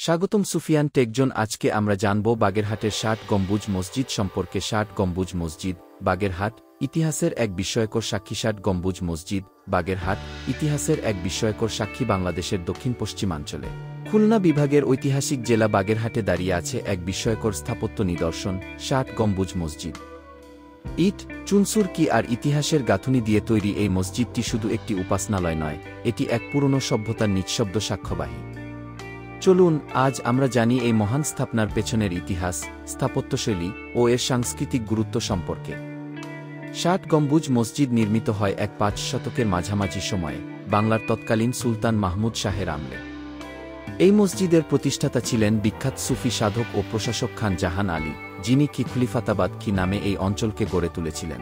স্বাগতম সুফিয়ান টেকজন। আজকে আমরা জানব বাগেরহাটের ৬০ গম্বুজ মসজিদ সম্পর্কে। ৬০ গম্বুজ মসজিদ, বাগেরহাট, ইতিহাসের এক বিস্ময়কর সাক্ষী। ৬০ গম্বুজ মসজিদ, বাগেরহাট, ইতিহাসের এক বিস্ময়কর সাক্ষী। বাংলাদেশের দক্ষিণ পশ্চিমাঞ্চলে খুলনা বিভাগের ঐতিহাসিক জেলা বাগেরহাটে দাঁড়িয়ে আছে এক বিস্ময়কর স্থাপত্য নিদর্শন, ৬০ গম্বুজ মসজিদ। ইট, চুনসুরকি আর ইতিহাসের গাঁথুনি দিয়ে তৈরি এই মসজিদটি শুধু একটি উপাসনালয় নয়, এটি এক পুরনো সভ্যতার নিঃশব্দ সাক্ষ্যবাহী। চলুন আজ আমরা জানি এই মহান স্থাপনার পেছনের ইতিহাস, স্থাপত্যশৈলী ও এর সাংস্কৃতিক গুরুত্ব সম্পর্কে। ৬০ গম্বুজ মসজিদ নির্মিত হয় ৫ শতকের মাঝামাঝি সময়ে বাংলার তৎকালীন সুলতান মাহমুদ শাহের আমলে। এই মসজিদের প্রতিষ্ঠাতা ছিলেন বিখ্যাত সুফি সাধক ও প্রশাসক খান জাহান আলী, যিনি খিলিফাতাবাদ কি নামে এই অঞ্চলকে গড়ে তুলেছিলেন।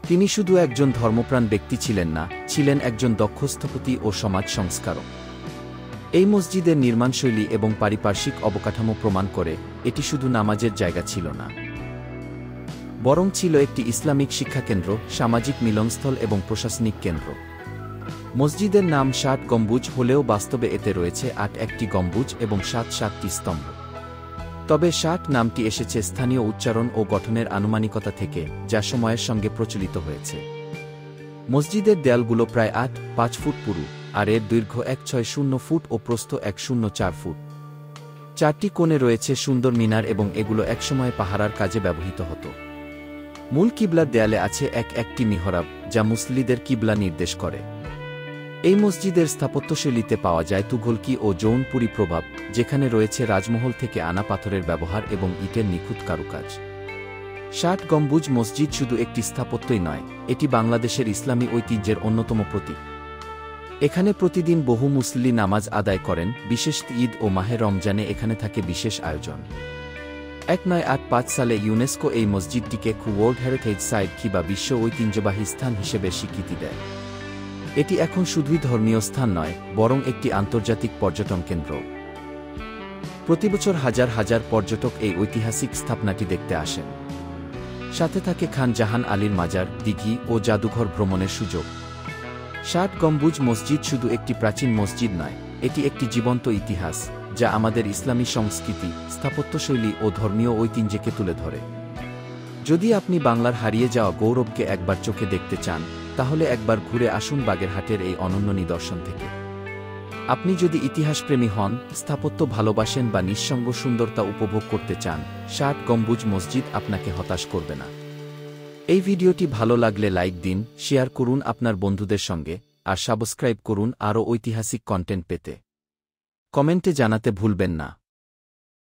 তিনি শুধু একজন ধর্মপ্রাণ ব্যক্তি ছিলেন না, ছিলেন একজন দক্ষ স্থপতি ও সমাজ সংস্কারক। এই মসজিদের নির্মাণশৈলী এবং পারিপার্শ্বিক অবকাঠামো প্রমাণ করে এটি শুধু নামাজের জায়গা ছিল না, বরং ছিল একটি ইসলামিক শিক্ষাকেন্দ্র, সামাজিক মিলনস্থল এবং প্রশাসনিক কেন্দ্র। মসজিদের নাম ৬০ গম্বুজ হলেও বাস্তবে এতে রয়েছে ৮টি গম্বুজ এবং ৭টি স্তম্ভ। তবে ৬০ নামটি এসেছে স্থানীয় উচ্চারণ ও গঠনের আনুমানিকতা থেকে, যা সময়ের সঙ্গে প্রচলিত হয়েছে। মসজিদের দেয়ালগুলো প্রায় ৮.৫ ফুট পুরু, আর এর দৈর্ঘ্য ১৬০ ফুট ও প্রস্থ ১০৪ ফুট। ৪টি কোণে রয়েছে সুন্দর মিনার এবং এগুলো একসময় পাহারার কাজে ব্যবহৃত হতো। মূল কিবলার দেয়ালে আছে একটি মিহরাব, যা মুসল্লিদের কিবলা নির্দেশ করে। এই মসজিদের স্থাপত্যশৈলীতে পাওয়া যায় তুঘলকি ও জৌনপুরি প্রভাব, যেখানে রয়েছে রাজমহল থেকে আনা পাথরের ব্যবহার এবং ইটের নিখুঁত কারুকাজ। ৬০ গম্বুজ মসজিদ শুধু একটি স্থাপত্যই নয়, এটি বাংলাদেশের ইসলামী ঐতিহ্যের অন্যতম প্রতীক। এখানে প্রতিদিন বহু মুসল্লি নামাজ আদায় করেন, বিশেষ ঈদ ও মাহে রমজানে এখানে থাকে বিশেষ আয়োজন। ১৯৮৫ সালে ইউনেস্কো এই মসজিদটিকে ওয়ার্ল্ড হেরিটেজ সাইট বা বিশ্ব ঐতিহ্যবাহী স্থান হিসেবে স্বীকৃতি দেয়। এটি এখন শুধুই ধর্মীয় স্থান নয়, বরং একটি আন্তর্জাতিক পর্যটন কেন্দ্র। প্রতিবছর হাজার হাজার পর্যটক এই ঐতিহাসিক স্থাপনাটি দেখতে আসেন। সাথে থাকে খান জাহান আলীর মাজার, দিঘি ও জাদুঘর ভ্রমণের সুযোগ। ৬০ গম্বুজ মসজিদ শুধু একটি প্রাচীন মসজিদ নয়, এটি একটি জীবন্ত ইতিহাস, যা আমাদের ইসলামী সংস্কৃতি, স্থাপত্যশৈলী ও ধর্মীয় ঐতিহ্যকে তুলে ধরে। যদি আপনি বাংলার হারিয়ে যাওয়া গৌরবকে একবার চোখে দেখতে চান, তাহলে একবার ঘুরে আসুন বাগেরহাটের এই অনন্য নিদর্শন থেকে। আপনি যদি ইতিহাসপ্রেমী হন, স্থাপত্য ভালোবাসেন বা নিঃসঙ্গ সুন্দরতা উপভোগ করতে চান, ৬০ গম্বুজ মসজিদ আপনাকে হতাশ করবে না। এই ভিডিওটি ভালো লাগলে লাইক দিন, শেয়ার করুন আপনার বন্ধুদের সঙ্গে, আর সাবস্ক্রাইব করুন আরও ঐতিহাসিক কন্টেন্ট পেতে। কমেন্টে জানাতে ভুলবেন না।